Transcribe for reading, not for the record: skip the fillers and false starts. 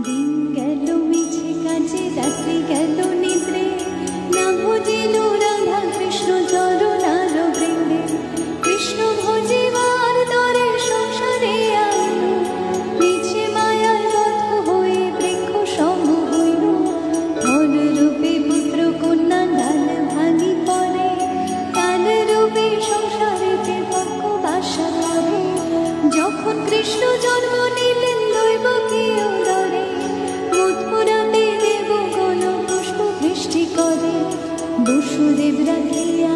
দিন গেল মিছে কাজে, রাত্রি গেল নিদ্রে, না ভজিল রাধা কৃষ্ণ চরণার বৃন্দে। কৃষ্ণ ভজিবার তরে সংসারে আইল, মিছে মায়ায় রথ হয়ে বৃক্ষ সম হইল। ধন রূপে পুত্র কন্যা ডাল ভাঙি পড়ে, কাল রূপে সংসারেতে পক্ষ বাসা করে। যখন কৃষ্ণ জন্ম নিলেন দৈবকীয় দরে, মথুরাতে দেবগণ পুষ্প বৃষ্টি করে। বসুদেব রাখিয়া